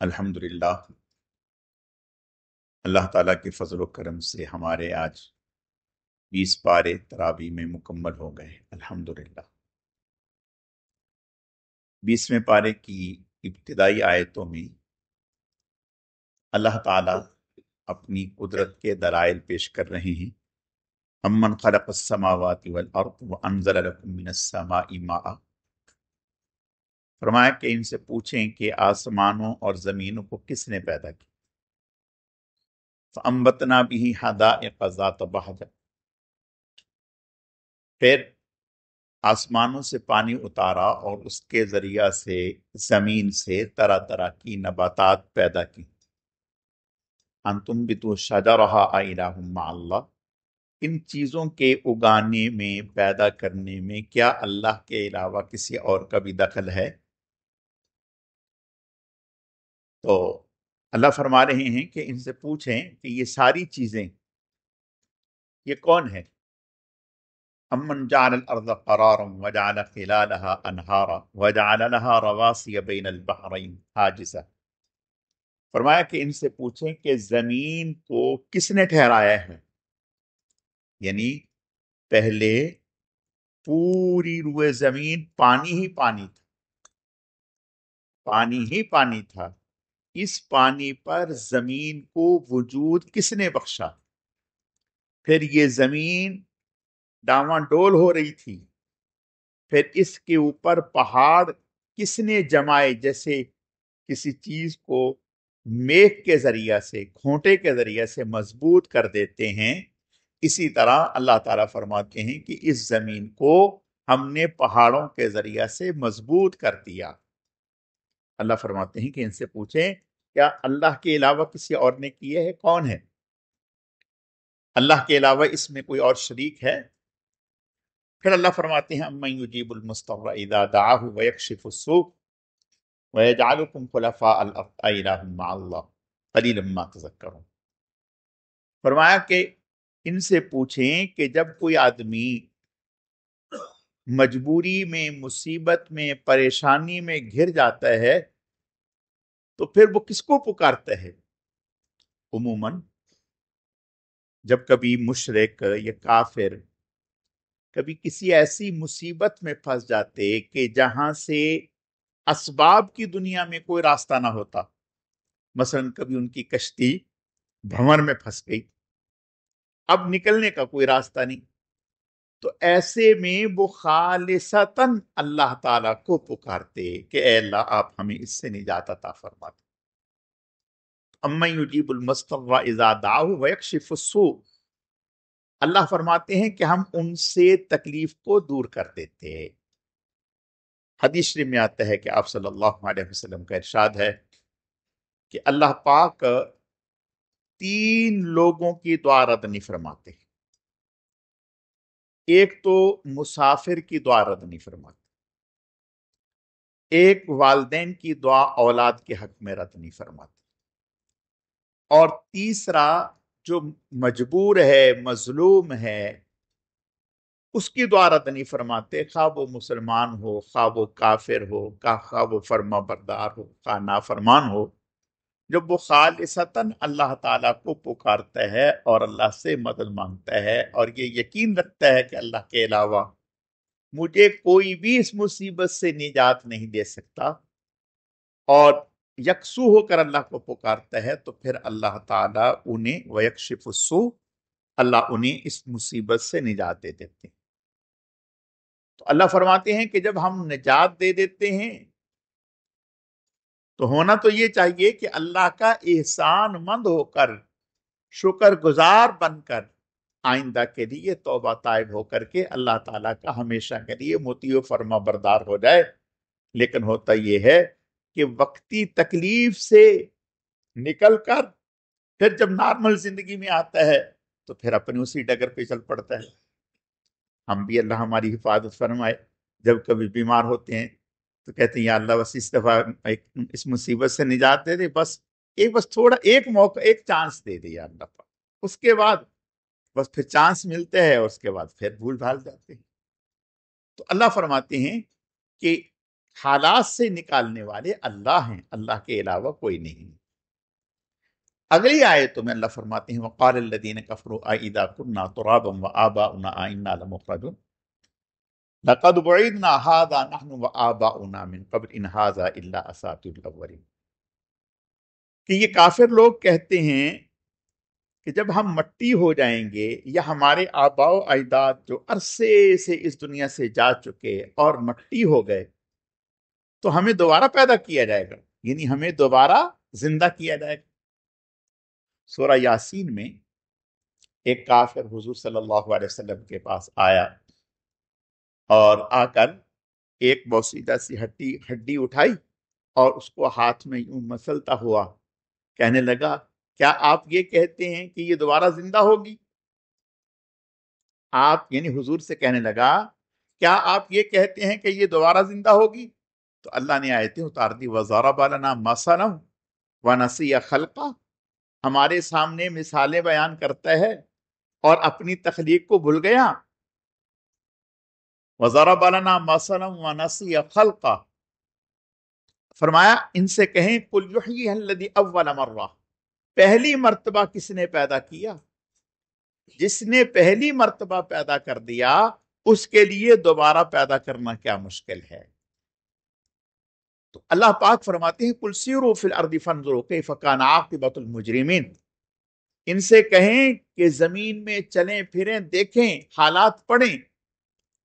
الحمدللہ، اللہ تعالیٰ کے فضل و کرم سے ہمارے آج 20 پارے تراویح میں مکمل ہو گئے الحمدللہ۔ 20ویں پارے کی ابتدائی آیتوں میں اللہ تعالیٰ اپنی قدرت کے دلائل پیش کر رہے ہیں۔ امن خلق السماوات والارض وانزل لکم من السماء ماء، فرمایا کہ ان سے پوچھیں کہ آسمانوں اور زمینوں کو کس نے پیدا کیا۔ فَأَنبَتْنَا بِهِ حَدَائِقَ ذَاتَ بَہْجَةٍ، پھر آسمانوں سے پانی اتارا اور اس کے ذریعہ سے زمین سے طرح طرح کی نباتات پیدا کی۔ أَنْتُنبِتُوا شَجَرَهَا أَإِلَٰهٌ مَّعَ اللَّهِ، ان چیزوں کے اگانے میں، پیدا کرنے میں کیا اللہ کے علاوہ کسی اور کا بھی دخل ہے؟ تو اللہ فرما رہے ہیں کہ ان سے پوچھیں کہ یہ ساری چیزیں یہ کون ہے؟ امن جعل الارض قرارا وجعل خلالها انہارا وجعل لها رواسي بین البحرین حاجزا، فرمایا کہ ان سے پوچھیں کہ زمین کو کس نے ٹھہرایا ہے؟ یعنی پہلے پوری روئے زمین پانی ہی پانی تھا، پانی ہی پانی تھا۔ اس پانی پر زمین کو وجود کس نے بخشا؟ پھر یہ زمین ڈاواں ڈول ہو رہی تھی، پھر اس کے اوپر پہاڑ کس نے جمائے؟ جیسے کسی چیز کو میخ کے ذریعہ سے، کھونٹے کے ذریعے سے مضبوط کر دیتے ہیں، اسی طرح اللہ تعالیٰ فرماتے ہیں کہ اس زمین کو ہم نے پہاڑوں کے ذریعہ سے مضبوط کر دیا۔ اللہ فرماتے ہیں کہ ان سے پوچھیں کیا اللہ کے علاوہ کسی اور نے کیے ہے؟ کون ہے؟ اللہ کے علاوہ اس میں کوئی اور شریک ہے؟ پھر اللہ فرماتے ہیں امن یجیب المضطر اذا دعاہ ویکشف السوء ویجعلکم خلفاء الارض االہ مع اللہ قلیلا ما تذکرون، فرمایا کہ ان سے پوچھیں کہ جب کوئی آدمی مجبوری میں، مصیبت میں، پریشانی میں گھر جاتا ہے تو پھر وہ کس کو پکارتا ہے؟ عموماً جب کبھی مشرک یا کافر کبھی کسی ایسی مصیبت میں پھنس جاتے کہ جہاں سے اسباب کی دنیا میں کوئی راستہ نہ ہوتا، مثلا کبھی ان کی کشتی بھنور میں پھنس گئی، اب نکلنے کا کوئی راستہ نہیں، تو ایسے میں وہ خالصتاً اللہ تعالیٰ کو پکارتے کہ اے اللہ آپ ہمیں اس سے نجات عطا فرما دیں۔ امن یجیب المضطر اذا دعاہ ویکشف السوء، اللہ فرماتے ہیں کہ ہم ان سے تکلیف کو دور کر دیتے ہیں۔ حدیث شریف میں آتا ہے کہ آپ صلی اللہ علیہ وسلم کا ارشاد ہے کہ اللہ پاک 3 لوگوں کی دعا رد نہیں فرماتے۔ ایک تو مسافر کی دعا رد نہیں فرماتے، ایک والدین کی دعا اولاد کے حق میں رد نہیں فرماتے، اور تیسرا جو مجبور ہے، مظلوم ہے، اس کی دعا رد نہیں فرماتے، خواہ وہ مسلمان ہو، خواہ وہ کافر ہو، خواہ وہ فرما بردار ہو، خواہ نافرمان ہو۔ جب وہ خالصتاً اللہ تعالیٰ کو پکارتا ہے اور اللہ سے مدد مانگتا ہے اور یہ یقین رکھتا ہے کہ اللہ کے علاوہ مجھے کوئی بھی اس مصیبت سے نجات نہیں دے سکتا، اور یکسو ہو کر اللہ کو پکارتا ہے، تو پھر اللہ تعالیٰ انہیں ویکشف السوء، اللہ انہیں اس مصیبت سے نجات دے دیتے ہیں۔ تو اللہ فرماتے ہیں کہ جب ہم نجات دے دیتے ہیں تو ہونا تو یہ چاہیے کہ اللہ کا احسان مند ہو کر، شکر گزار بن کر، آئندہ کے لیے توبہ طائب ہو کر کے اللہ تعالیٰ کا ہمیشہ کے لیے مطیع و فرما بردار ہو جائے۔ لیکن ہوتا یہ ہے کہ وقتی تکلیف سے نکل کر پھر جب نارمل زندگی میں آتا ہے تو پھر اپنے اسی ڈگر پہ چل پڑتا ہے۔ ہم بھی اللہ ہماری حفاظت فرمائے، جب کبھی بیمار ہوتے ہیں تو کہتے ہیں یا اللہ بس اس دفعہ اس مصیبت سے نجات دے دے، بس تھوڑا ایک موقع، ایک چانس دے دے یا اللہ پاک، اس کے بعد بس پھر چانس ملتا ہے اور اس کے بعد پھر بھول بھال جاتے ہیں۔ تو اللہ فرماتے ہیں کہ حالات سے نکالنے والے اللہ ہیں، اللہ کے علاوہ کوئی نہیں۔ اگلی آیتوں میں اللہ فرماتے ہیں وقال الذین کفروا اذا كنا ترابا وآباؤنا انا لمخرجون لقد بعدنا هذا نحن وآباؤنا من قبل ان هذا الا اساطیر الاولین، کہ یہ کافر لوگ کہتے ہیں کہ جب ہم مٹی ہو جائیں گے یا ہمارے آباء و اجداد جو عرصے سے اس دنیا سے جا چکے اور مٹی ہو گئے تو ہمیں دوبارہ پیدا کیا جائے گا، یعنی ہمیں دوبارہ زندہ کیا جائے گا۔ سورہ یاسین میں ایک کافر حضور صلی اللہ علیہ وسلم کے پاس آیا اور آ کر ایک بوسیدہ سی ہڈی اٹھائی اور اس کو ہاتھ میں یوں مسلتا ہوا کہنے لگا کیا آپ یہ کہتے ہیں کہ یہ دوبارہ زندہ ہوگی؟ آپ یعنی حضور سے کہنے لگا کیا آپ یہ کہتے ہیں کہ یہ دوبارہ زندہ ہوگی؟ تو اللہ نے آیتیں اتار دی وَضَرَبَ لَنَا مَثَلًا وَنَسِيَ خَلْقَهُ، ہمارے سامنے مثالیں بیان کرتا ہے اور اپنی تخلیق کو بھول گیا۔ وَضَرَبَ لَنَا مَثَلًا وَنَسِيَ خَلْقَهُ، فرمایا ان سے کہیں قُلْ يُحْيِيهَا الَّذِي أَوَّلَ مَرَّةٍ، پہلی مرتبہ کس نے پیدا کیا؟ جس نے پہلی مرتبہ پیدا کر دیا اس کے لیے دوبارہ پیدا کرنا کیا مشکل ہے؟ تو اللہ پاک فرماتے ہیں قُلْ سِیرُوا فِی الْأَرْضِ فَانظُرُوا کَیْفَ کَانَ عَاقِبَةُ الْمُجْرِمِینَ، ان سے کہیں کہ زمین میں چلیں پھریں دیکھیں حالات پڑھیں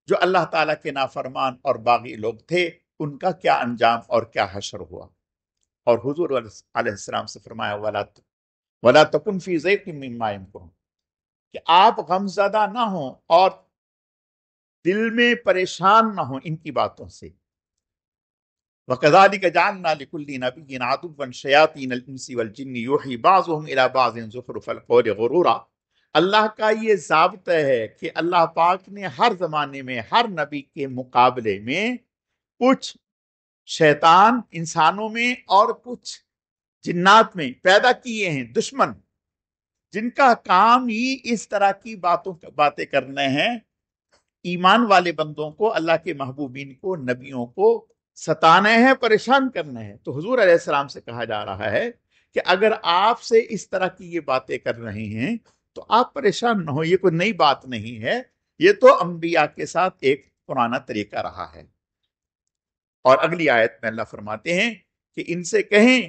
جو اللہ تعالیٰ کے نافرمان اور باغی لوگ تھے ان کا کیا انجام اور کیا حشر ہوا۔ اور حضور علیہ السلام سے فرمایا وَلَا تَكُنْ فِی ضَیْقٍ مِّمَّا يَمْکُرُونَ، کہ آپ غم زدہ نہ ہوں اور دل میں پریشان نہ ہوں ان کی باتوں سے۔ وَكَذَلِكَ جَعَلْنَا لِكُلِّ نَبِيٍّ عَدُوًّا شَيَاطِینَ الْإِنسِ وَالْجِنِّ يُوحِي بَعْضُهُمْ إِلَى بَعْضٍ زُخْرُفَ الْقَوْلِ غُرُورًا، اللہ کا یہ ضابطہ ہے کہ اللہ پاک نے ہر زمانے میں ہر نبی کے مقابلے میں کچھ شیطان انسانوں میں اور کچھ جنات میں پیدا کیے ہیں دشمن، جن کا کام ہی اس طرح کی باتیں کرنے ہیں، ایمان والے بندوں کو، اللہ کے محبوبین کو، نبیوں کو ستانے ہیں، پریشان کرنے ہیں۔ تو حضور علیہ السلام سے کہا جا رہا ہے کہ اگر آپ سے اس طرح کی یہ باتیں کر رہے ہیں تو آپ پریشان نہ ہو، یہ کوئی نئی بات نہیں ہے، یہ تو انبیاء کے ساتھ ایک پرانا طریقہ رہا ہے۔ اور اگلی آیت میں اللہ فرماتے ہیں کہ ان سے کہیں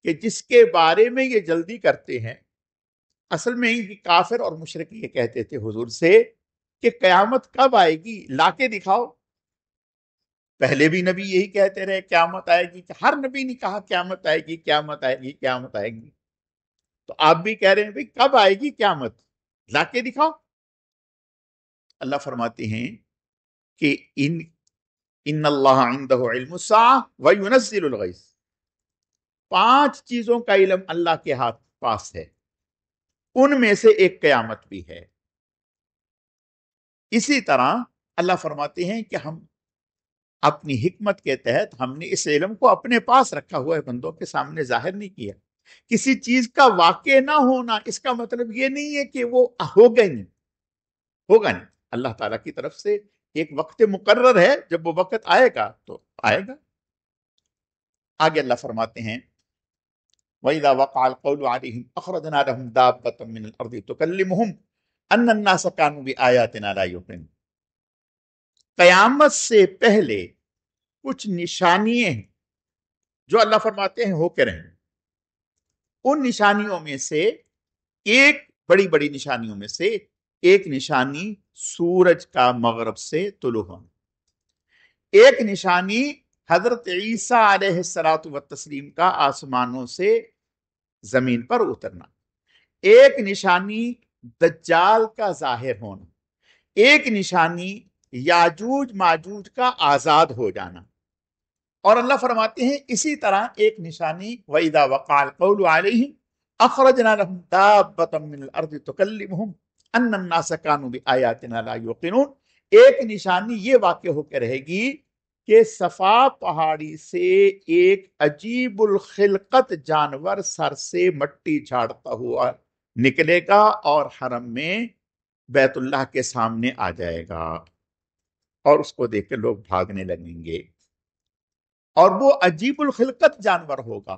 کہ جس کے بارے میں یہ جلدی کرتے ہیں، اصل میں یہ کافر اور مشرک یہ کہتے تھے حضور سے کہ قیامت کب آئے گی، لا کے دکھاؤ۔ پہلے بھی نبی یہی کہتے رہے قیامت آئے گی، ہر نبی نے کہا قیامت آئے گی قیامت آئے گی قیامت آئے گی، تو آپ بھی کہہ رہے ہیں بھئی کب آئے گی قیامت، لا کے دکھاؤ۔ اللہ فرماتے ہیں کہ ان اللہ عندہ علم الساعہ وینزل الغیث، 5 چیزوں کا علم اللہ کے ہاتھ پاس ہے، ان میں سے ایک قیامت بھی ہے۔ اسی طرح اللہ فرماتے ہیں کہ ہم اپنی حکمت کے تحت ہم نے اس علم کو اپنے پاس رکھا ہوا ہے، بندوں کے سامنے ظاہر نہیں کیا۔ کسی چیز کا واقع نہ ہونا اس کا مطلب یہ نہیں ہے کہ وہ ہوگا نہیں، ہوگا نہیں، اللہ تعالیٰ کی طرف سے ایک وقت مقرر ہے، جب وہ وقت آئے گا تو آئے گا۔ آگے اللہ فرماتے ہیں وَإِذَا وَقَعَ الْقَوْلُ عَلَيْهِمْ أَخْرَجْنَا لَهُمْ دَابَّةً مِّنَ الْأَرْضِ تُكَلِّمُهُمْ أَنَّ النَّاسَ كَانُوا بِآيَاتِنَا لَا يُوقِنُونَ، قیامت سے پہلے کچھ نشانیاں ہیں جو اللہ فرماتے ہیں ہو کے رہیں۔ ان نشانیوں میں سے ایک، بڑی بڑی نشانیوں میں سے ایک نشانی سورج کا مغرب سے طلوع ہونا، ایک نشانی حضرت عیسیٰ علیہ الصلاۃ والتسلیم کا آسمانوں سے زمین پر اترنا، ایک نشانی دجال کا ظاہر ہونا، ایک نشانی یاجوج ماجوج کا آزاد ہو جانا، اور اللہ فرماتے ہیں اسی طرح ایک نشانی وَإِذَا وَقَعَ الْقَوْلُ عَلَيْهِمْ أَخْرَجْنَا لَهُمْ دَابَّةً مِّنَ الْأَرْضِ تُكَلِّمُهُمْ أَنَّ النَّاسَ كَانُوا بِآيَاتِنَا لَا يُوقِنُونَ، ایک نشانی یہ واقع ہو کے رہے گی کہ صفا پہاڑی سے ایک عجیب الخلقت جانور سر سے مٹی جھاڑتا ہوا نکلے گا اور حرم میں بیت اللہ کے سامنے آ جائے گا، اور اس کو دیکھ کے لوگ بھاگنے لگیں گے۔ اور وہ عجیب الخلقت جانور ہوگا،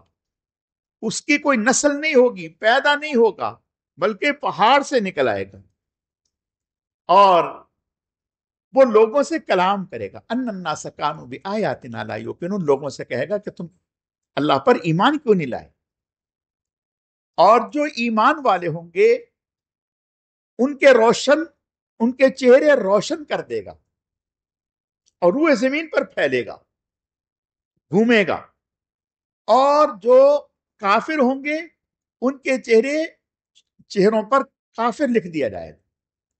اس کی کوئی نسل نہیں ہوگی، پیدا نہیں ہوگا، بلکہ پہاڑ سے نکل آئے گا، اور وہ لوگوں سے کلام کرے گا۔ ان الناس کانوا بآیاتنا لا یوقنون، لوگوں سے کہے گا کہ تم اللہ پر ایمان کیوں نہیں لائے؟ اور جو ایمان والے ہوں گے ان کے چہرے روشن کر دے گا، اور روح زمین پر پھیلے گا، گھومے گا، اور جو کافر ہوں گے ان کے چہروں پر کافر لکھ دیا جائے گا۔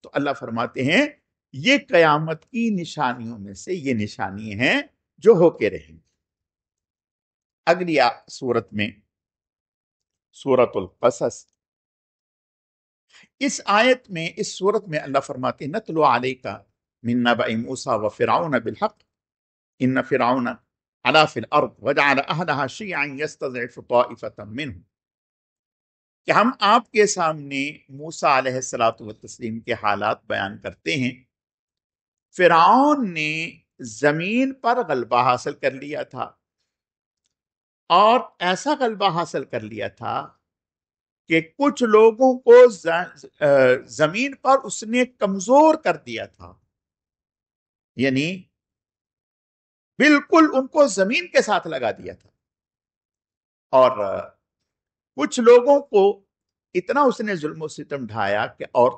تو اللہ فرماتے ہیں یہ قیامت کی نشانیوں میں سے یہ نشانی ہیں جو ہو کے رہیں گی۔ اگلی سورت میں، سورت القصص، اس آیت میں، اس سورت میں اللہ فرماتے ہیں نتلو علیک من نبأ موسیٰ وفرعون بالحق ان فرعون علا فی الارض وجعل اہلہا شیعا یستضعف طائفة منہم، کہ ہم آپ کے سامنے موسیٰ علیہ السلام کے حالات بیان کرتے ہیں۔ فرعون نے زمین پر غلبہ حاصل کر لیا تھا، اور ایسا غلبہ حاصل کر لیا تھا کہ کچھ لوگوں کو زمین پر اس نے کمزور کر دیا تھا، یعنی بالکل ان کو زمین کے ساتھ لگا دیا تھا، اور کچھ لوگوں کو اتنا اس نے ظلم و ستم ڈھایا کہ اور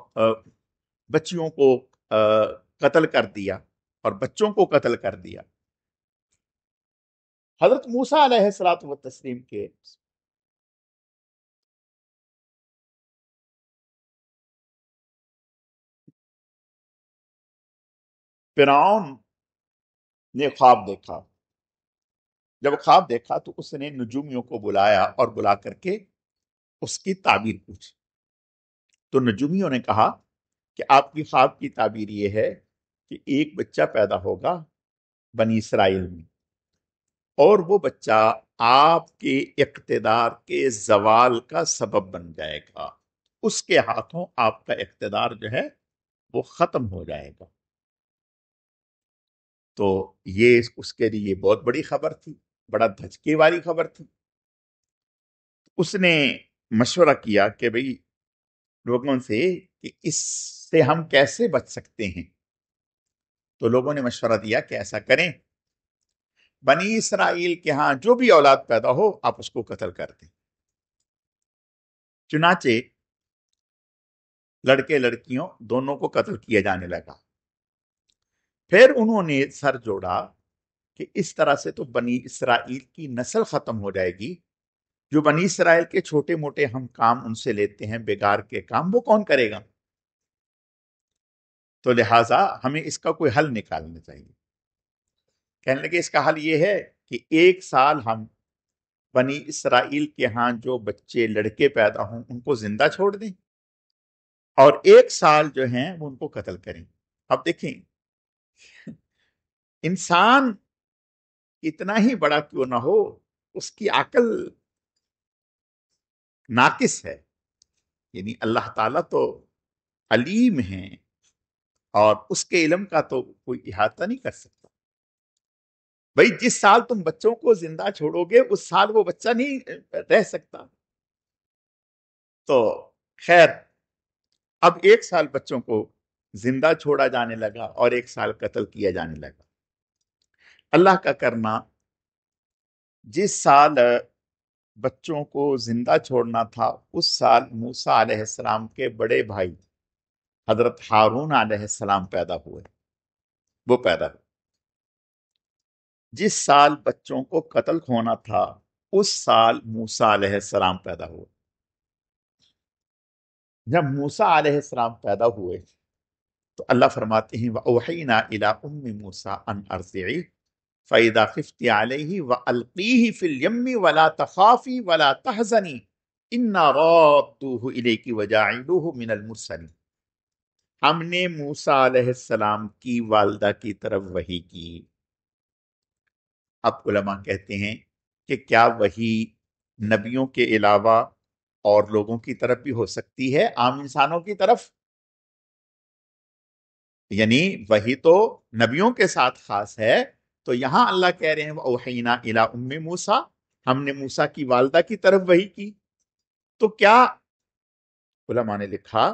بچیوں کو قتل کر دیا، اور بچوں کو قتل کر دیا۔ حضرت موسیٰ علیہ السلام کے فرعون نے خواب دیکھا، جب خواب دیکھا تو اس نے نجومیوں کو بلایا اور بلا کر کے اس کی تعبیر پوچھی۔ تو نجومیوں نے کہا کہ آپ کی خواب کی تعبیر یہ ہے کہ ایک بچہ پیدا ہوگا بنی اسرائیل میں، اور وہ بچہ آپ کے اقتدار کے زوال کا سبب بن جائے گا، اس کے ہاتھوں آپ کا اقتدار جو ہے وہ ختم ہو جائے گا۔ تو یہ اس کے لیے بہت بڑی خبر تھی، بڑا دھچکے والی خبر تھی۔ اس نے مشورہ کیا کہ بھئی لوگوں سے کہ اس سے ہم کیسے بچ سکتے ہیں؟ تو لوگوں نے مشورہ دیا کہ ایسا کریں، بنی اسرائیل کے ہاں جو بھی اولاد پیدا ہو آپ اس کو قتل کر دیں۔ چنانچہ لڑکے لڑکیوں دونوں کو قتل کیا جانے لگا۔ پھر انہوں نے سر جوڑا کہ اس طرح سے تو بنی اسرائیل کی نسل ختم ہو جائے گی، جو بنی اسرائیل کے چھوٹے موٹے ہم کام ان سے لیتے ہیں، بیگار کے کام، وہ کون کرے گا؟ تو لہٰذا ہمیں اس کا کوئی حل نکالنا چاہیے۔ کہنے لگے اس کا حل یہ ہے کہ ایک سال ہم بنی اسرائیل کے ہاں جو بچے لڑکے پیدا ہوں ان کو زندہ چھوڑ دیں، اور ایک سال جو ہیں وہ ان کو قتل کریں۔ اب دیکھیں انسان اتنا ہی بڑا کیوں نہ ہو، اس کی عقل ناقص ہے، یعنی اللہ تعالیٰ تو علیم ہیں اور اس کے علم کا تو کوئی احاطہ نہیں کر سکتا۔ بھئی جس سال تم بچوں کو زندہ چھوڑو گے اس سال وہ بچہ نہیں رہ سکتا۔ تو خیر اب ایک سال بچوں کو زندہ چھوڑا جانے لگا اور ایک سال قتل کیا جانے لگا۔ اللہ کا کرنا، جس سال بچوں کو زندہ چھوڑنا تھا اس سال موسیٰ علیہ السلام کے بڑے بھائی حضرت ہارون علیہ السلام پیدا ہوئے، وہ پیدا ہوئے۔ جس سال بچوں کو قتل ہونا تھا اس سال موسیٰ علیہ السلام پیدا ہوئے۔ جب موسیٰ علیہ السلام پیدا ہوئے تو اللہ فرماتے ہیں وَأَوْحَيْنَا إِلَىٰ أُمِّ مُوسَىٰ أَنْ أَرْضِعِيهِ فَإِذَا خِفْتِ عَلَيْهِ وَأَلْقِيهِ فِي الْيَمِّ وَلَا تَخَافِي وَلَا تَحْزَنِي إِنَّا رَادُّوهُ إِلَيْكِ وَجَاعِلُوهُ مِنَ الْمُرْسَلِينَ۔ ہم نے موسیٰ علیہ السلام کی والدہ کی طرف وحی کی۔ اب علماء کہتے ہیں کہ کیا وحی نبیوں کے علاوہ اور لوگوں کی طرف بھی ہو سکتی ہے، عام انسانوں کی طرف؟ یعنی وحی تو نبیوں کے ساتھ خاص ہے، تو یہاں اللہ کہہ رہے ہیں وَأَوْحَيْنَا إِلَىٰ أُمِّ موسیٰ، ہم نے موسیٰ کی والدہ کی طرف وحی کی. تو کیا علماء نے لکھا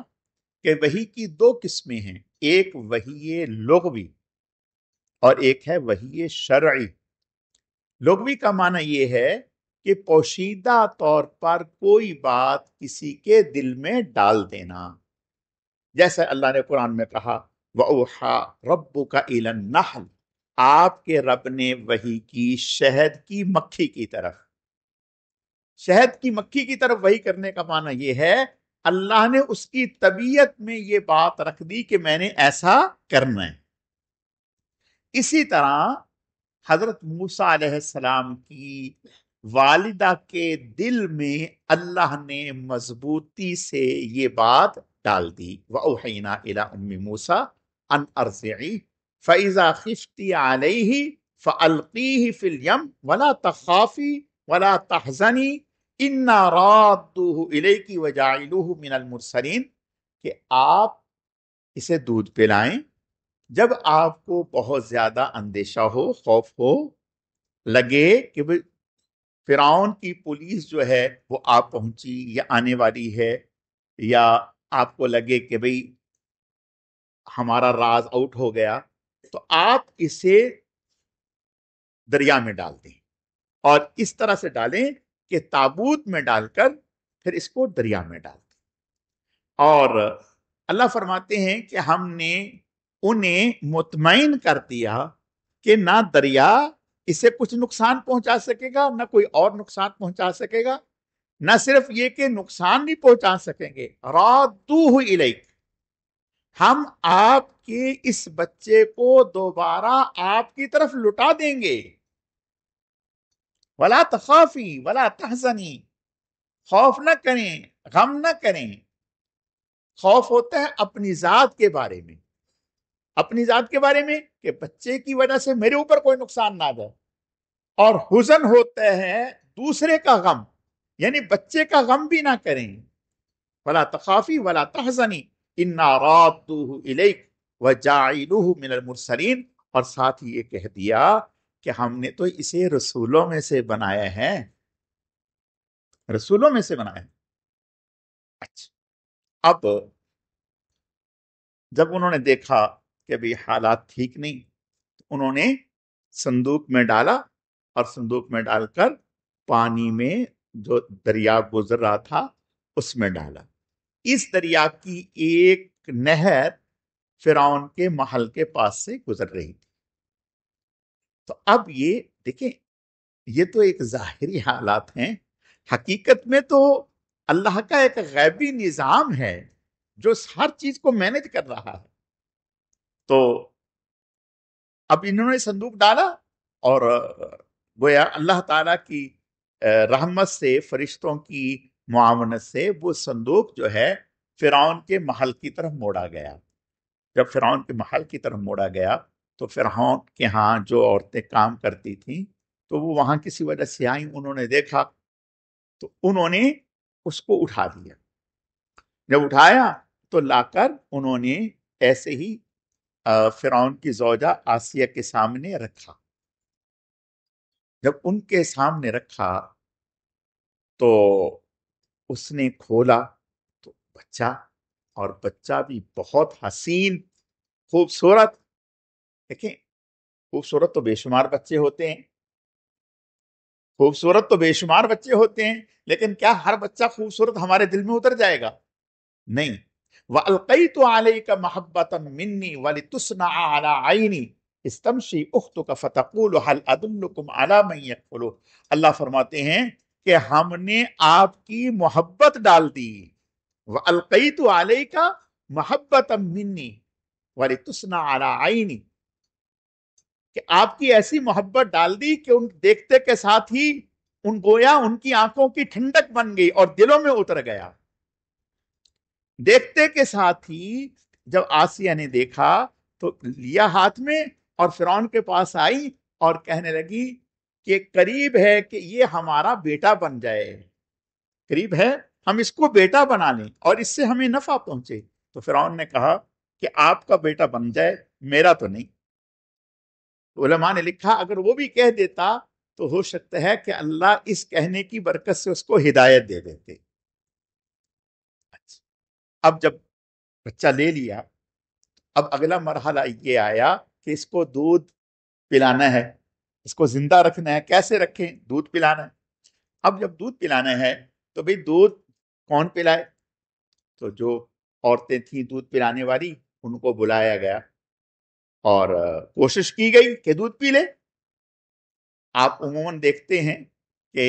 کہ وحی کی دو قسمیں ہیں، ایک وحی لغوی اور ایک ہے وحی شرعی. لغوی کا معنی یہ ہے کہ پوشیدہ طور پر کوئی بات کسی کے دل میں ڈال دینا، جیسے اللہ نے قرآن میں کہا وَأَوْحَىٰ رَبُّكَ إِلَى النَّحْلِ، آپ کے رب نے وحی کی شہد کی مکھی کی طرف. شہد کی مکھی کی طرف وحی کرنے کا معنی یہ ہے اللہ نے اس کی طبیعت میں یہ بات رکھ دی کہ میں نے ایسا کرنا ہے. اسی طرح حضرت موسیٰ علیہ السلام کی والدہ کے دل میں اللہ نے مضبوطی سے یہ بات ڈال دی. وَأَوْحَيْنَا إِلَىٰ أُمِّ مُوسَىٰ أَنْ أَرْضِعِيهِ فَإِذَا خِفْتِ عَلَيْهِ فَأَلْقِيهِ فِي الْيَمِّ وَلَا تَخَافِي وَلَا تَحْزَنِي إِنَّا رَادُّوهُ إِلَيْكِ وَجَاعِلُوهُ مِنَ الْمُرْسَلِينَ، کہ آپ اسے دودھ پلائیں جب آپ کو بہت زیادہ اندیشہ ہو، خوف ہو، لگے کہ فرعون کی پولیس جو ہے وہ آپ پہنچی یا آنے والی ہے، یا آپ کو لگے کہ بھئی ہمارا راز آؤٹ ہو گیا، تو آپ اسے دریا میں ڈال دیں، اور اس طرح سے ڈالیں کہ تابوت میں ڈال کر پھر اس کو دریا میں ڈال دیں. اور اللہ فرماتے ہیں کہ ہم نے انہیں مطمئن کر دیا کہ نہ دریا اسے کچھ نقصان پہنچا سکے گا، نہ کوئی اور نقصان پہنچا سکے گا. نہ صرف یہ کہ نقصان نہیں پہنچا سکیں گے، رَادُّوهُ إِلَيْكَ، ہم آپ کے اس بچے کو دوبارہ آپ کی طرف لٹا دیں گے. وَلَا تَخَافِي وَلَا تَحْزَنِي، خوف نہ کریں، غم نہ کریں. خوف ہوتا ہے اپنی ذات کے بارے میں، اپنی ذات کے بارے میں کہ بچے کی وجہ سے میرے اوپر کوئی نقصان نہ آ جائے. اور حزن ہوتا ہے دوسرے کا غم، یعنی بچے کا غم بھی نہ کریں. وَلَا تَخَافِي وَلَا تَحْزَنِي إِنَّا رَادُّوهُ إِلَيْكَ وَجَاعِلُوهُ مِنَ الْمُرْسَلِينَ، اور ساتھ ہی یہ کہہ دیا کہ ہم نے تو اسے رسولوں میں سے بنایا ہے، رسولوں میں سے بنایا ہے. اچھا، اب جب انہوں نے دیکھا کہ بھی حالات ٹھیک نہیں، انہوں نے صندوق میں ڈالا، اور صندوق میں ڈال کر پانی میں جو دریا گزر رہا تھا اس میں ڈالا. اس دریا کی ایک نہر فرعون کے محل کے پاس سے گزر رہی تھی. تو اب یہ دیکھیں، یہ تو ایک ظاہری حالات ہیں، حقیقت میں تو اللہ کا ایک غیبی نظام ہے جو ہر چیز کو مینج کر رہا ہے. تو اب انہوں نے صندوق ڈالا، اور گویا اللہ تعالیٰ کی رحمت سے، فرشتوں کی معاونت سے وہ صندوق جو ہے فرعون کے محل کی طرف موڑا گیا. جب فرعون کے محل کی طرف موڑا گیا تو فرعون کے ہاں جو عورتیں کام کرتی تھیں تو وہ وہاں کسی وجہ سے آئیں، انہوں نے دیکھا تو انہوں نے اس کو اٹھا دیا. جب اٹھایا تو لا کر انہوں نے ایسے ہی فرعون کی زوجہ آسیہ کے سامنے رکھا. جب ان کے سامنے رکھا تو اس نے کھولا تو بچہ، اور بچہ بھی بہت حسین، خوبصورت. دیکھیں، خوبصورت تو بے شمار بچے ہوتے ہیں، خوبصورت تو بے شمار بچے ہوتے ہیں، لیکن کیا ہر بچہ خوبصورت ہمارے دل میں اتر جائے گا؟ نہیں. وَأَلْقَيْتُ عَلَيْكَ مَحَبَّةً مِّنِّي وَلِتُصْنَعَ عَلَىٰ عَيْنِي اسْتَمْشِي أُخْتُكَ فَتَقُولُ هَلْ أَدُلُّكُمْ عَلَىٰ مَن يَكْفُلُهُ. اللہ فرماتے ہیں کہ ہم نے آپ کی محبت ڈال دی. وَأَلْقَيْتُ عَلَيْكَ مَحَبَّةً مِّنِّي وَلِتُصْنَعَ عَلَىٰ عَيْنِي، کہ آپ کی ایسی محبت ڈال دی کہ ان دیکھتے کے ساتھ ہی ان گویا ان کی آنکھوں کی ٹھنڈک بن گئی اور دلوں میں اتر گیا. دیکھتے کے ساتھ ہی جب آسیہ نے دیکھا تو لیا ہاتھ میں اور فرعون کے پاس آئی اور کہنے لگی کہ قریب ہے کہ یہ ہمارا بیٹا بن جائے، قریب ہے ہم اس کو بیٹا بنا لیں اور اس سے ہمیں نفع پہنچے. تو فرعون نے کہا کہ آپ کا بیٹا بن جائے، میرا تو نہیں. تو علماء نے لکھا اگر وہ بھی کہہ دیتا تو ہو سکتا ہے کہ اللہ اس کہنے کی برکت سے اس کو ہدایت دے دیتے. اب جب بچہ لے لیا، اب اگلا مرحلہ یہ آیا کہ اس کو دودھ پلانا ہے، اس کو زندہ رکھنا ہے. کیسے رکھیں؟ دودھ پلانا ہے. اب جب دودھ پلانا ہے تو بھئی دودھ کون پلائے؟ تو جو عورتیں تھیں دودھ پلانے والی ان کو بلایا گیا اور کوشش کی گئی کہ دودھ پی لے. آپ عموماً دیکھتے ہیں کہ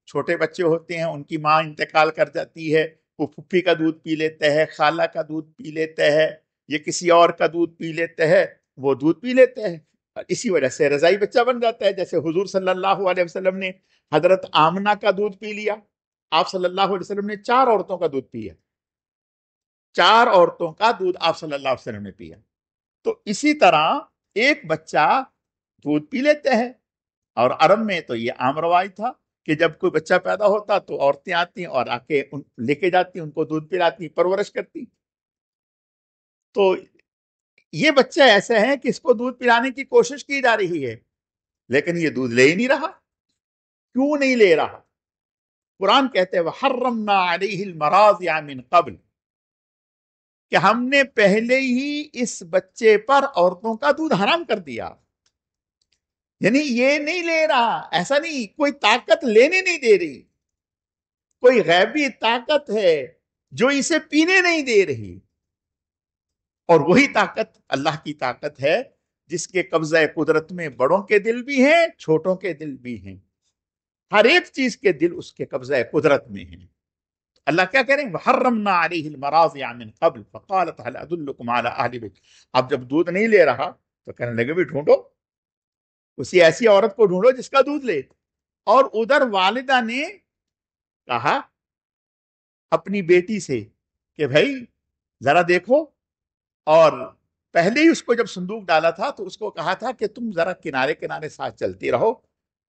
چھوٹے بچے ہوتے ہیں، ان کی ماں انتقال کر جاتی ہے، وہ پھپھی کا دودھ پی لیتا ہے، خالہ کا دودھ پی لیتا ہے، یہ کسی اور کا دودھ پی لیتا ہے، وہ دودھ پی لیتا ہے، اور اسی وجہ سے رضائی بچہ بن جاتا ہے. جیسے حضور صلی اللہ علیہ وسلم نے حضرت آمنہ کا دودھ پی لیا. آپ صلی اللہ علیہ وسلم نے 4 عورتوں کا دودھ پیا، 4 عورتوں کا دودھ آپ صلی اللہ علیہ وسلم نے پیا. تو اسی طرح ایک بچہ دودھ پی لیتا ہے. اور عرب میں تو یہ عام روایت تھا کہ جب کوئی بچہ پیدا ہوتا تو عورتیں آتی اور آ کے لے کے جاتی، ان کو دودھ پلاتی، پرورش کرتی. تو یہ بچہ ایسا ہے کہ اس کو دودھ پلانے کی کوشش کی جا رہی ہے لیکن یہ دودھ لے ہی نہیں رہا. کیوں نہیں لے رہا؟ قرآن کہتے ہیں وَحَرَّمْنَا عَلَيْهِ الْمَرَاضِعَ مِنْ قَبْلِ، کہ ہم نے پہلے ہی اس بچے پر عورتوں کا دودھ حرام کر دیا. یعنی یہ نہیں لے رہا، ایسا نہیں، کوئی طاقت لینے نہیں دے رہی، کوئی غیبی طاقت ہے جو اسے پینے نہیں دے رہی. اور وہی طاقت اللہ کی طاقت ہے جس کے قبضہ قدرت میں بڑوں کے دل بھی ہیں، چھوٹوں کے دل بھی ہیں. ہر ایک چیز کے دل اس کے قبضہ قدرت میں ہیں. اللہ کیا کہہ رہے ہیں؟ وَحَرَّمْنَا عَلَيْهِ الْمَرَاضِعَ مِنْ قَبْلِ فَقَالَتْ هَلْ أَدُلُّكُمْ عَلَىٰ أَهْلِ بَيْتٍ. اب جب دودھ نہیں لے رہا تو کہنے لگے بھی ڈھونڈو اسی ایسی عورت کو ڈھونڈو جس کا دودھ لے. اور ادھر والدہ نے کہا اپنی بیٹی سے کہ بھائی ذرا دیکھو، اور پہلے ہی اس کو جب صندوق ڈالا تھا تو اس کو کہا تھا کہ تم ذرا کنارے کنارے ساتھ چلتی رہو،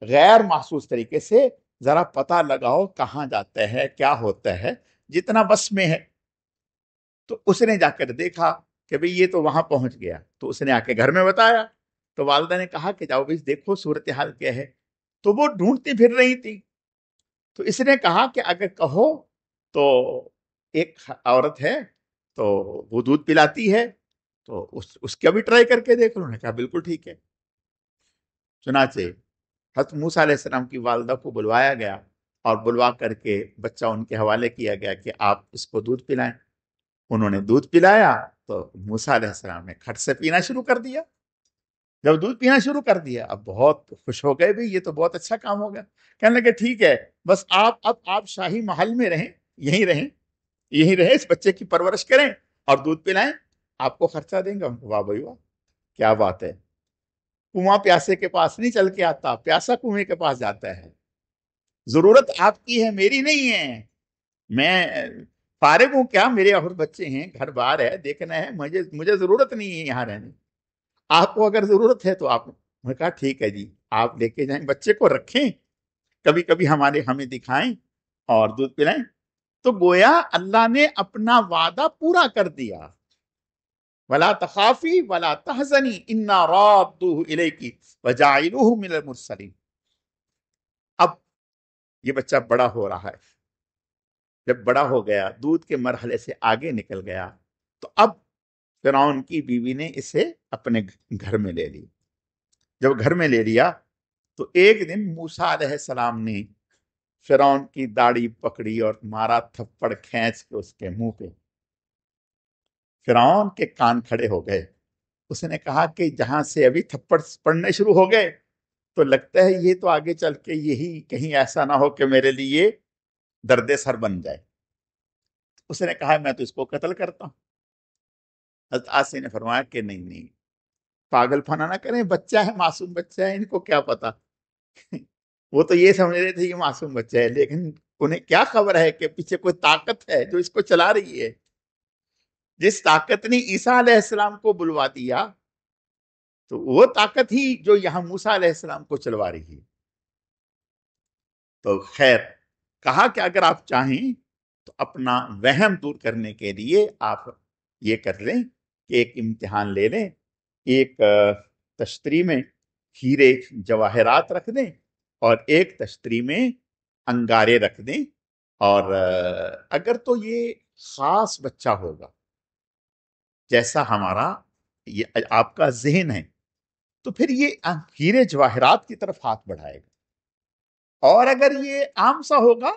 غیر محسوس طریقے سے ذرا پتہ لگاؤ کہاں جاتا ہے، کیا ہوتا ہے، جتنا بس میں ہے. تو اس نے جا کر دیکھا کہ بھئی یہ تو وہاں پہنچ گیا، تو اس نے آ کے گھر میں بتایا. تو والدہ نے کہا کہ جاؤ بھائی دیکھو صورتحال کیا ہے. تو وہ ڈھونڈتی پھر رہی تھی. تو اس نے کہا کہ اگر کہو تو ایک عورت ہے تو وہ دودھ پلاتی ہے، تو اس کا بھی ٹرائی کر کے دیکھ لو. نے کہا بالکل ٹھیک ہے. چنانچہ حضرت موسیٰ علیہ السلام کی والدہ کو بلوایا گیا اور بلوا کر کے بچہ ان کے حوالے کیا گیا کہ آپ اس کو دودھ پلائیں. انہوں نے دودھ پلایا تو موسیٰ علیہ السلام نے کھٹ سے پینا شروع کر دیا. جب دودھ پینا شروع کر دیا اب بہت خوش ہو گئے، بھی یہ تو بہت اچھا کام ہو گیا. کہنے لگے ٹھیک ہے، بس آپ شاہی محل میں رہیں، یہیں رہیں، اس بچے کی پرورش کریں اور دودھ پلائیں، آپ کو خرچہ دیں گا. واہ بھائی واہ، کیا بات ہے. کنواں پیاسے کے پاس نہیں چل کے آتا، پیاسا کنویں کے پاس جاتا ہے. ضرورت آپ کی ہے، میری نہیں ہے. میں فارغ ہوں کیا، میرے اور بچے ہیں، گھر بار ہے، دیکھنا ہے، مجھے ضرورت نہیں ہے یہاں رہنے. آپ کو اگر ضرورت ہے تو آپ نے کہا ٹھیک ہے جی، آپ لے کے جائیں، بچے کو رکھیں، کبھی کبھی ہمیں دکھائیں اور دودھ پلائیں. تو گویا اللہ نے اپنا وعدہ پورا کر دیا. وَلَا تَخَافِي وَلَا تَحْزَنِي إِنَّا رَادُّوهُ إِلَيْكِ وَجَاعِلُوهُ مِنَ الْمُرْسَلِينَ. اب یہ بچہ بڑا ہو رہا ہے. جب بڑا ہو گیا، دودھ کے مرحلے سے آگے نکل گیا، تو اب فرعون کی بیوی نے اسے اپنے گھر میں لے لی. جب گھر میں لے لیا تو ایک دن موسیٰ علیہ السلام نے فرعون کی داڑھی پکڑی اور مارا تھپڑ کھینچ کے اس کے منہ پہ. فرعون کے کان کھڑے ہو گئے. اس نے کہا کہ جہاں سے ابھی تھپڑ پڑنے شروع ہو گئے تو لگتا ہے یہ تو آگے چل کے یہی کہیں ایسا نہ ہو کہ میرے لیے درد سر بن جائے. اس نے کہا میں تو اس کو قتل کرتا ہوں. حضرت آسی نے فرمایا کہ نہیں، پاگل پھانا نہ کریں، بچہ ہے، معصوم بچہ ہے، ان کو کیا پتا. وہ تو یہ سمجھ رہے تھے یہ معصوم بچہ ہے، لیکن انہیں کیا خبر ہے کہ پیچھے کوئی طاقت ہے جو اس کو چلا رہی ہے. جس طاقت نے عیسیٰ علیہ السلام کو بلوا دیا تو وہ طاقت ہی جو یہاں موسیٰ علیہ السلام کو چلوا رہی ہے. تو خیر، کہا کہ اگر آپ چاہیں تو اپنا وہم دور کرنے کے لیے آپ یہ کر لیں کہ ایک امتحان لے لیں. ایک تشتری میں ہیرے جواہرات رکھ دیں اور ایک تشتری میں انگارے رکھ دیں، اور اگر تو یہ خاص بچہ ہوگا جیسا ہمارا یہ آپ کا ذہن ہے تو پھر یہ ہیرے جواہرات کی طرف ہاتھ بڑھائے گا، اور اگر یہ عام سا ہوگا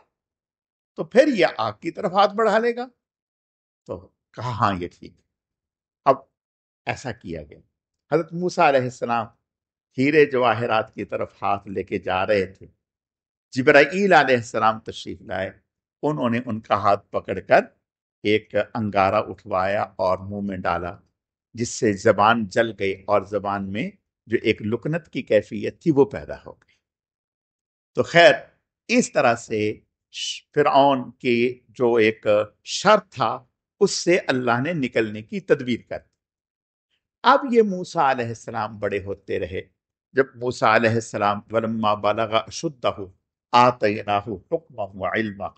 تو پھر یہ آگ کی طرف ہاتھ بڑھا لے گا۔ تو کہا ہاں یہ ٹھیک۔ اب ایسا کیا گیا۔ حضرت موسیٰ علیہ السلام ہیرے جواہرات کی طرف ہاتھ لے کے جا رہے تھے، جبرائیل علیہ السلام تشریف لائے، انہوں نے ان کا ہاتھ پکڑ کر ایک انگارہ اٹھوایا اور منہ میں ڈالا، جس سے زبان جل گئی اور زبان میں جو ایک لکنت کی کیفیت تھی وہ پیدا ہو گئی۔ تو خیر اس طرح سے فرعون کی جو ایک شر تھا اس سے اللہ نے نکلنے کی تدبیر کر دی۔ اب یہ موسیٰ علیہ السلام بڑے ہوتے رہے۔ جب موسیٰ علیہ السلام ولما بلغ اشدہ آتیناہ حکما وعلما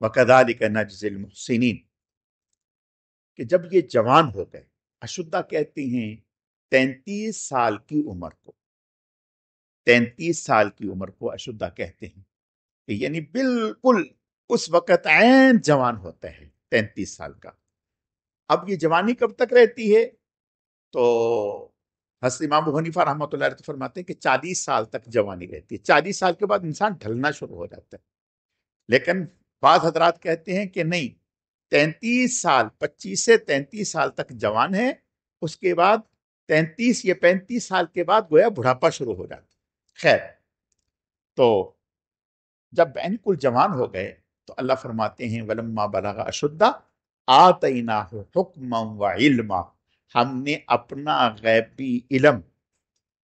وکذالک نجزی المحسنین، کہ جب یہ جوان ہو گئے، اشدہ کہتے ہیں 33 سال کی عمر کو، 33 سال کی عمر کو اشدہ کہتے ہیں، یعنی بالکل اس وقت عین جوان ہوتا ہے 33 سال کا۔ اب یہ جوانی کب تک رہتی ہے؟ تو حضرت امام ابو حنیفہ رحمۃ اللہ علیہ فرماتے ہیں کہ 40 سال تک جوانی رہتی ہے، 40 سال کے بعد انسان ڈھلنا شروع ہو جاتا ہے۔ لیکن بعض حضرات کہتے ہیں کہ نہیں، 33 سال، 25 سے 33 سال تک جوان ہے، اس کے بعد 33 یا 35 سال کے بعد گویا بڑھاپا شروع ہو جاتا ہے۔ خیر، تو جب بالکل جوان ہو گئے تو اللہ فرماتے ہیں ولما بلغ اشدہ آتیناہ حکما وعلما، ہم نے اپنا غیبی علم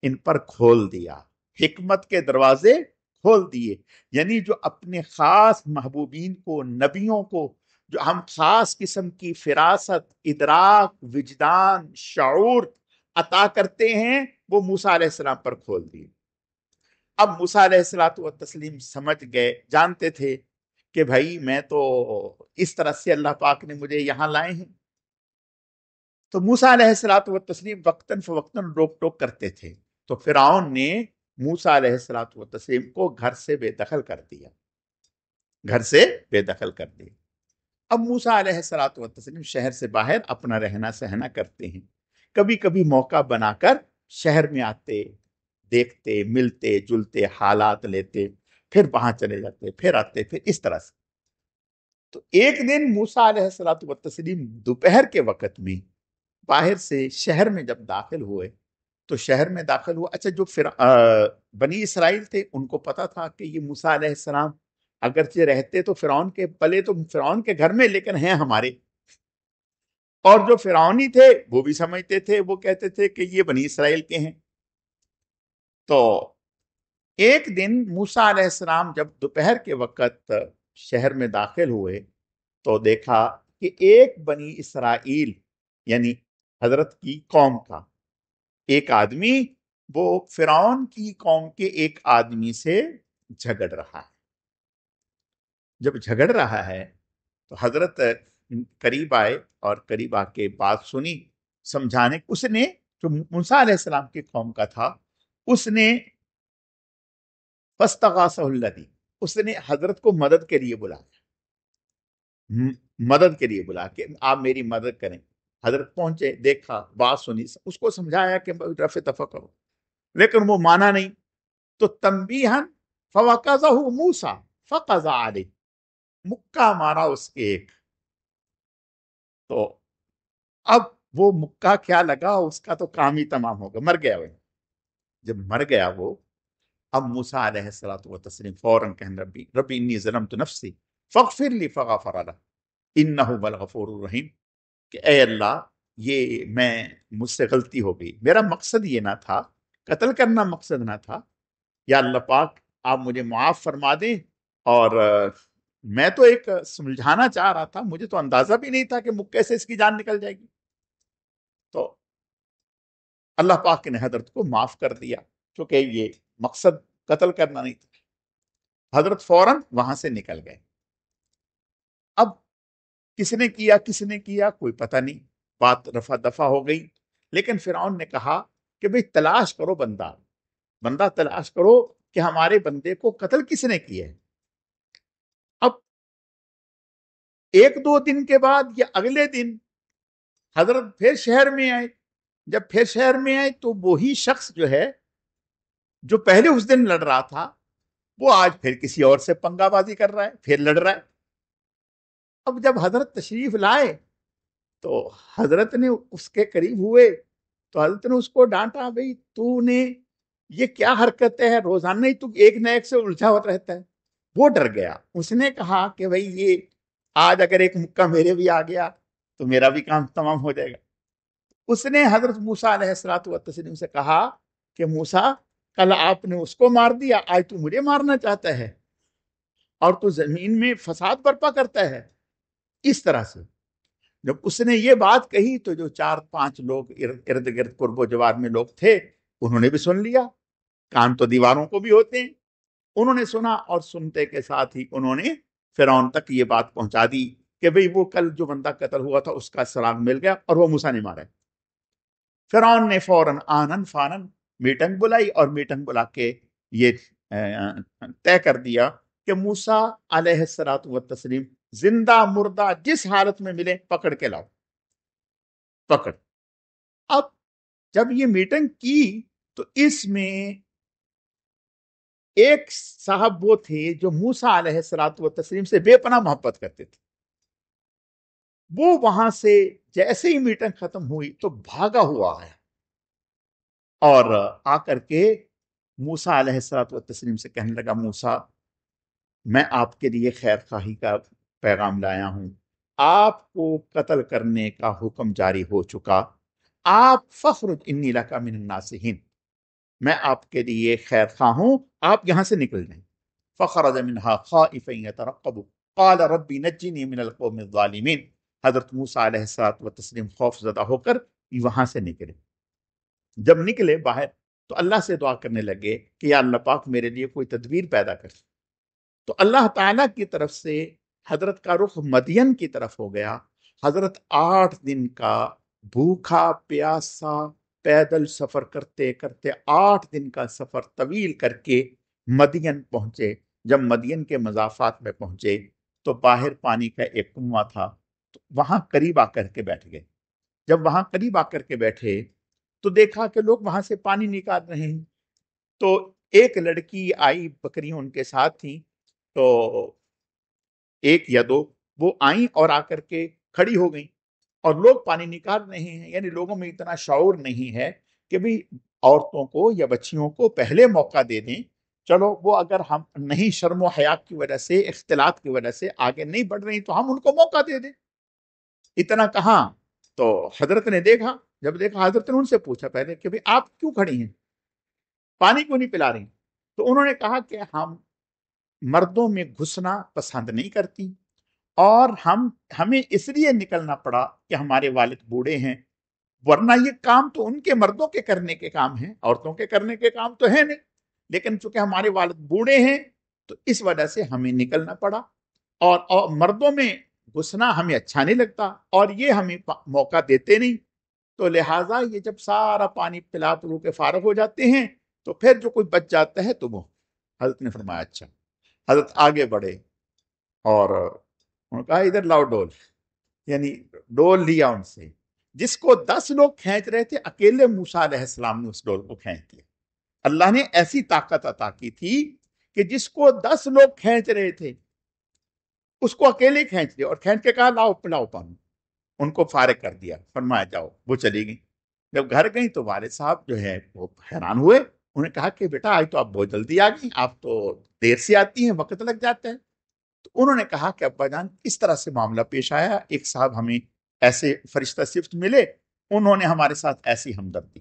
ان پر کھول دیا، حکمت کے دروازے کھول دیے، یعنی جو اپنے خاص محبوبین کو، نبیوں کو، جو ہم خاص قسم کی فراست، ادراک، وجدان، شعور عطا کرتے ہیں، وہ موسیٰ علیہ السلام پر کھول دیے۔ اب موسیٰ علیہ الصلوۃ والتسلیم سمجھ گئے، جانتے تھے کہ بھائی میں تو اس طرح سے اللہ پاک نے مجھے یہاں لائے ہیں۔ تو موسیٰ علیہ الصلوۃ والتسلیم وقتاً فوقتاً روک ٹوک کرتے تھے، تو فرعون نے موسیٰ علیہ الصلوۃ والتسلیم کو گھر سے بے دخل کر دیا، گھر سے بے دخل کر دیا۔ اب موسیٰ علیہ الصلوۃ والتسلیم شہر سے باہر اپنا رہنا سہنا کرتے ہیں، کبھی کبھی موقع بنا کر شہر میں آتے، دیکھتے، ملتے جلتے، حالات لیتے، پھر وہاں چلے جاتے، پھر آتے، پھر اس طرح سے۔ تو ایک دن موسیٰ علیہ الصلوۃ والتسلیم دوپہر کے وقت میں باہر سے شہر میں جب داخل ہوئے، تو شہر میں داخل ہوا، اچھا جو بنی اسرائیل تھے ان کو پتا تھا کہ یہ موسیٰ علیہ السلام اگرچہ رہتے تو فرعون کے پلے تو فرعون کے گھر میں، لیکن ہیں ہمارے، اور جو فرعونی تھے وہ بھی سمجھتے تھے، وہ کہتے تھے کہ یہ بنی اسرائیل کے ہیں۔ تو ایک دن موسیٰ علیہ السلام جب دوپہر کے وقت شہر میں داخل ہوئے تو دیکھا کہ ایک بنی اسرائیل یعنی حضرت کی قوم کا ایک آدمی وہ فرعون کی قوم کے ایک آدمی سے جھگڑ رہا ہے۔ جب جھگڑ رہا ہے تو حضرت قریب آئے اور قریب آ کے بات سنی، سمجھانے، اس نے جو موسیٰ علیہ السلام کی قوم کا تھا اس نے فاستغاثہ الذی، اس نے حضرت کو مدد کے لیے بلایا، مدد کے لیے بلا کہ آپ میری مدد کریں۔ حضرت پہنچے، دیکھا، بات سنی، اس کو سمجھایا کہ رفع دفع کرو، لیکن وہ مانا نہیں۔ تو تنبیہاً فوقظہ موسیٰ فقضى علیہ، مکہ مارا اس کے ایک۔ تو اب وہ مکہ کیا لگا، اس کا تو کام ہی تمام ہوگا، مر گیا وہ۔ جب مر گیا وہ، اب موسیٰ علیہ الصلوۃ والتسلیم فوراً کہنے ربی انی ظلمت نفسی فاغفر لی فغفر لہ انہ هو الغفور الرحیم، کہ اے اللہ یہ مجھ سے غلطی ہو گئی، میرا مقصد یہ نہ تھا، قتل کرنا مقصد نہ تھا، یا اللہ پاک آپ مجھے معاف فرما دیں، اور میں تو ایک سمجھانا چاہ رہا تھا، مجھے تو اندازہ بھی نہیں تھا کہ مکے سے اس کی جان نکل جائے گی۔ تو اللہ پاک نے حضرت کو معاف کر دیا، کیونکہ یہ مقصد قتل کرنا نہیں تھا۔ حضرت فوراً وہاں سے نکل گئے۔ اب کس نے کیا کوئی پتہ نہیں، بات رفع دفع ہو گئی، لیکن فرعون نے کہا کہ بھئی تلاش کرو بندہ تلاش کرو کہ ہمارے بندے کو قتل کس نے کیا ہے۔ اب ایک دو دن کے بعد یا اگلے دن حضرت پھر شہر میں آئے، جب پھر شہر میں آئے تو وہی شخص جو ہے جو پہلے اس دن لڑ رہا تھا وہ آج پھر کسی اور سے پنگا بازی کر رہا ہے، پھر لڑ رہا ہے۔ اب جب حضرت تشریف لائے تو حضرت نے اس کے قریب ہوئے تو حضرت نے اس کو ڈانٹا، بھئی تو نے یہ کیا حرکت ہے، روزانہ ہی تو ایک نہ ایک سے الجھا ہوا رہتا ہے۔ وہ ڈر گیا، اس نے کہا کہ بھئی یہ آج اگر ایک مکہ میرے بھی آ گیا تو میرا بھی کام تمام ہو جائے گا۔ اس نے حضرت موسیٰ علیہ الصلوۃ والتسلیم سے کہا کہ موسیٰ کل آپ نے اس کو مار دیا، آج تو مجھے مارنا چاہتا ہے اور تو زمین میں فساد برپا کرتا ہے۔ اس طرح سے جب اس نے یہ بات کہی تو جو 4-5 لوگ ارد گرد قرب و جوار میں لوگ تھے انہوں نے بھی سن لیا، کان تو دیواروں کو بھی ہوتے ہیں، انہوں نے سنا اور سنتے کے ساتھ ہی انہوں نے فرعون تک یہ بات پہنچا دی کہ بھئی وہ کل جو بندہ قتل ہوا تھا اس کا سراغ مل گیا اور وہ موسیٰ نے مارا ہے۔ فرعون نے فوراً آنن فانن میٹنگ بلائی اور میٹنگ بلا کے یہ طے کر دیا کہ موسیٰ علیہ الصلوۃ والتسلیم زندہ مردہ جس حالت میں ملے پکڑ کے لاؤ، پکڑ۔ اب جب یہ میٹنگ کی تو اس میں ایک صاحب وہ تھے جو موسیٰ علیہ الصلوۃ والتسلیم سے بے پناہ محبت کرتے تھے، وہ وہاں سے جیسے ہی میٹنگ ختم ہوئی تو بھاگا ہوا آیا اور آ کر کے موسیٰ علیہ الصلوۃ والتسلیم سے کہنے لگا، موسیٰ میں آپ کے لیے خیر خواہی کا پیغام لایا ہوں، آپ کو قتل کرنے کا حکم جاری ہو چکا، آپ فخرج انی لک من الناصحین، میں آپ کے لیے خیر خواہ ہوں، آپ یہاں سے نکل جائیں۔ فخرج منہا خائفا یترقب قال ربی نجنی من القوم الظالمین، حضرت موسیٰ علیہ الصلوۃ والتسلیم خوف زدہ ہو کر وہاں سے نکلے۔ جب نکلے باہر تو اللہ سے دعا کرنے لگے کہ یا اللہ پاک میرے لیے کوئی تدبیر پیدا کر۔ تو اللہ تعالیٰ کی طرف سے حضرت کا رخ مدین کی طرف ہو گیا۔ حضرت 8 دن کا بھوکا پیاسا پیدل سفر کرتے کرتے 8 دن کا سفر طویل کر کے مدین پہنچے۔ جب مدین کے مضافات میں پہنچے تو باہر پانی کا ایک کنواں تھا، تو وہاں قریب آ کر کے بیٹھ گئے۔ جب وہاں قریب آ کر کے بیٹھے تو دیکھا کہ لوگ وہاں سے پانی نکال رہے ہیں، تو ایک لڑکی آئی، بکریاں ان کے ساتھ تھیں، تو ایک یا دو وہ آئیں اور آ کر کے کھڑی ہو گئیں اور لوگ پانی نکال رہے ہیں۔ یعنی لوگوں میں اتنا شعور نہیں ہے کہ بھی عورتوں کو یا بچیوں کو پہلے موقع دے دیں، چلو وہ اگر ہم نہیں شرم و حیا کی وجہ سے، اختلاط کی وجہ سے آگے نہیں بڑھ رہی تو ہم ان کو موقع دے دیں۔ اتنا کہاں تو حضرت نے دیکھا، جب دیکھا حضرت نے ان سے پوچھا پہلے کہ آپ کیوں کھڑی ہیں، پانی کیوں نہیں پلا رہی؟ تو انہوں نے کہا کہ ہم مردوں میں گھسنا پسند نہیں کرتی اور ہمیں اس لیے نکلنا پڑا کہ ہمارے والد بوڑھے ہیں، ورنہ یہ کام تو ان کے مردوں کے کرنے کے کام ہیں، عورتوں کے کرنے کے کام تو ہے نہیں، لیکن چونکہ ہمارے والد بوڑھے ہیں تو اس وجہ سے ہمیں نکلنا پڑا، اور مردوں میں گھسنا ہمیں اچھا نہیں لگتا اور یہ ہمیں موقع دیتے نہیں، تو لہٰذا یہ جب سارا پانی پلا پلو کے فارغ ہو جاتے ہیں تو پھر جو کوئی بچ جاتا ہے تو وہ۔ حضرت نے فرمایا اچھا۔ حضرت آگے بڑھے اور انہوں نے کہا ادھر لاؤ ڈول، یعنی ڈول لیا ان سے، جس کو 10 لوگ کھینچ رہے تھے اکیلے موسیٰ علیہ السلام نے اس ڈول کو کھینچ دیا۔ اللہ نے ایسی طاقت عطا کی تھی کہ جس کو 10 لوگ کھینچ رہے تھے اس کو اکیلے کھینچ دیا اور کھینچ کے کہا لاؤ پلاؤ پانی، ان کو فارغ کر دیا، فرمایا جاؤ۔ وہ چلی گئی۔ جب گھر گئیں تو والد صاحب جو ہے وہ حیران ہوئے، انہوں نے کہا کہ بیٹا آج تو آپ بہت جلدی آ گئی، آپ تو دیر سے آتی ہیں، وقت لگ جاتا ہے۔ تو انہوں نے کہا کہ ابا جان اس طرح سے معاملہ پیش آیا، ایک صاحب ہمیں ایسے فرشتہ صفت ملے، انہوں نے ہمارے ساتھ ایسی ہمدردی۔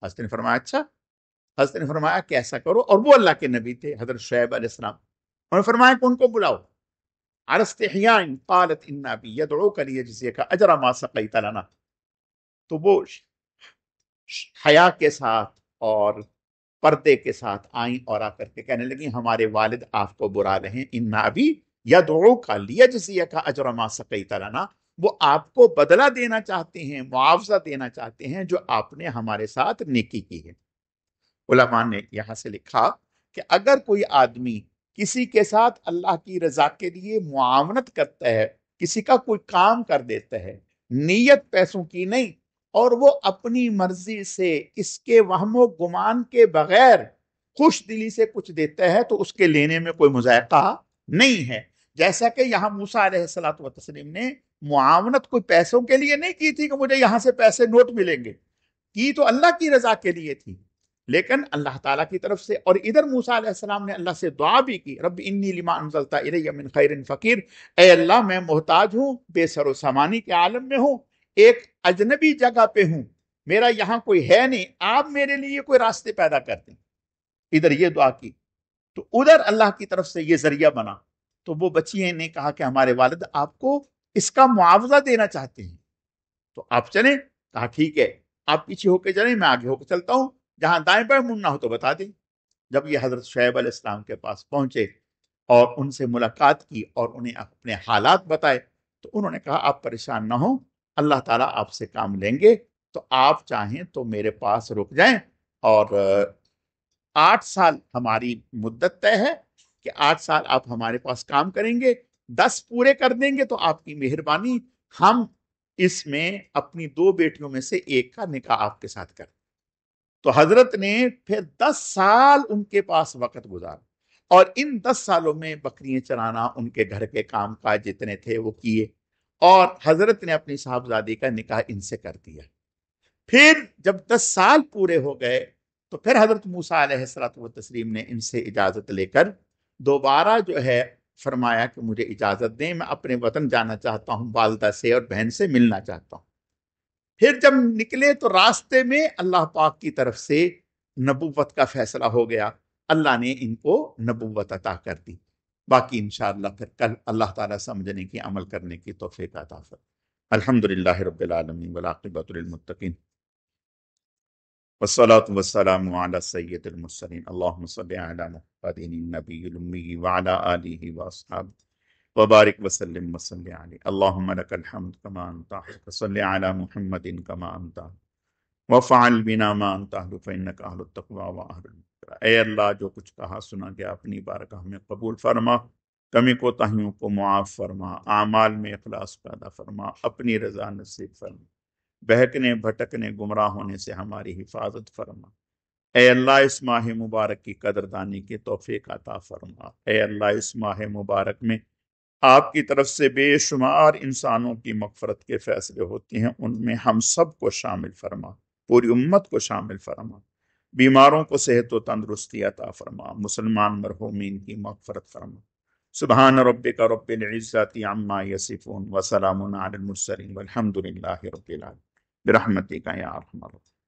حضرت نے فرمایا اچھا۔ حضرت نے فرمایا کہ ایسا کرو، اور وہ اللہ کے نبی تھے حضرت شعیب علیہ السلام، انہوں نے فرمایا کہ ان کو بلاؤ۔ علی استحیاء قالت ان ابی یدعوک لیجزیک اجر ما سقیت لنا، تو وہ حیا کے ساتھ اور پردے کے ساتھ آئیں اور آ کر کے کہنے لگی ہمارے والد آپ کو برا رہے ہیں، ان ابی یدعوک لیجزیک اجر ما سقیت لنا، وہ آپ کو بدلہ دینا چاہتے ہیں، معاوضہ دینا چاہتے ہیں جو آپ نے ہمارے ساتھ نیکی کی ہے۔ علماء نے یہاں سے لکھا کہ اگر کوئی آدمی کسی کے ساتھ اللہ کی رضا کے لیے معاونت کرتا ہے، کسی کا کوئی کام کر دیتا ہے، نیت پیسوں کی نہیں، اور وہ اپنی مرضی سے اس کے وہم و گمان کے بغیر خوش دلی سے کچھ دیتا ہے تو اس کے لینے میں کوئی مذائقہ نہیں ہے۔ جیسا کہ یہاں موسیٰ علیہ الصلوۃ والتسلیم نے معاونت کوئی پیسوں کے لیے نہیں کی تھی کہ مجھے یہاں سے پیسے نوٹ ملیں گے، کی تو اللہ کی رضا کے لیے تھی، لیکن اللہ تعالیٰ کی طرف سے۔ اور ادھر موسیٰ علیہ السلام نے اللہ سے دعا بھی کی، رب انی لما انزلت الی من خیر فقیر، اے اللہ میں محتاج ہوں، بے سر و سامانی کے عالم میں ہوں، ایک اجنبی جگہ پہ ہوں، میرا یہاں کوئی ہے نہیں، آپ میرے لیے کوئی راستے پیدا کر دیں۔ ادھر یہ دعا کی تو ادھر اللہ کی طرف سے یہ ذریعہ بنا۔ تو وہ بچیاں نے کہا کہ ہمارے والد آپ کو اس کا معاوضہ دینا چاہتے ہیں، تو آپ چلیں؟ کہا ٹھیک ہے، آپ پیچھے ہو کے چلیں، میں آگے ہو کے چلتا ہوں، جہاں دائیں بائیں مننا ہو تو بتا دیں۔ جب یہ حضرت شعیب علیہ السلام کے پاس پہنچے اور ان سے ملاقات کی اور انہیں اپنے حالات بتائے تو انہوں نے کہا آپ پریشان نہ ہوں، اللہ تعالیٰ آپ سے کام لیں گے، تو آپ چاہیں تو میرے پاس رک جائیں، اور 8 سال ہماری مدت طے ہے کہ 8 سال آپ ہمارے پاس کام کریں گے، 10 پورے کر دیں گے تو آپ کی مہربانی، ہم اس میں اپنی 2 بیٹیوں میں سے ایک کا نکاح آپ کے ساتھ کر۔ تو حضرت نے پھر 10 سال ان کے پاس وقت گزارا، اور ان 10 سالوں میں بکریاں چرانا، ان کے گھر کے کام کاج جتنے تھے وہ کیے، اور حضرت نے اپنی صاحبزادی کا نکاح ان سے کر دیا۔ پھر جب 10 سال پورے ہو گئے تو پھر حضرت موسیٰ علیہ الصلوۃ والتسلیم نے ان سے اجازت لے کر دوبارہ جو ہے فرمایا کہ مجھے اجازت دیں، میں اپنے وطن جانا چاہتا ہوں، والدہ سے اور بہن سے ملنا چاہتا ہوں۔ پھر جب نکلے تو راستے میں اللہ پاک کی طرف سے نبوت کا فیصلہ ہو گیا، اللہ نے ان کو نبوت عطا کر دی۔ باقی انشاءاللہ پھر کل اللہ تعالیٰ سمجھنے کی، عمل کرنے کی توفیق عطا فرمائے۔ الحمدللہ رب العالمین والعاقبۃ للمتقین، والصلاة والسلام علی سید المرسلین، اللہم صل علی محمد النبی الامی وعلی آلہ واصحابہ وبارک وسلم وصلی علیہ۔ اللہم لک الحمد کما انت اہل، صلی علی محمد کما انت اہل، وفعل بنا ما انت اہل فانک اہل التقوی واہل الذکر۔ اے اللہ، جو کچھ کہا سنا گیا اپنی بارگاہ میں قبول فرما، کمی کوتاہیوں کو معاف فرما، اعمال میں اخلاص پیدا فرما، اپنی رضا نصیب فرما، بہکنے بھٹکنے گمراہ ہونے سے ہماری حفاظت فرما۔ اے اللہ، اس ماہ مبارک کی قدردانی کی توفیق عطا فرما۔ اے اللہ، اس ماہ مبارک میں آپ کی طرف سے بے شمار انسانوں کی مغفرت کے فیصلے ہوتے ہیں، ان میں ہم سب کو شامل فرما، پوری امت کو شامل فرما، بیماروں کو صحت و تندرستی عطا فرما، مسلمان مرحومین کی مغفرت فرما۔ سبحان ربک رب العزت عما یصفون وسلام علی المرسلین والحمد للہ رب العالمین برحمتک یا ارحم الراحمین۔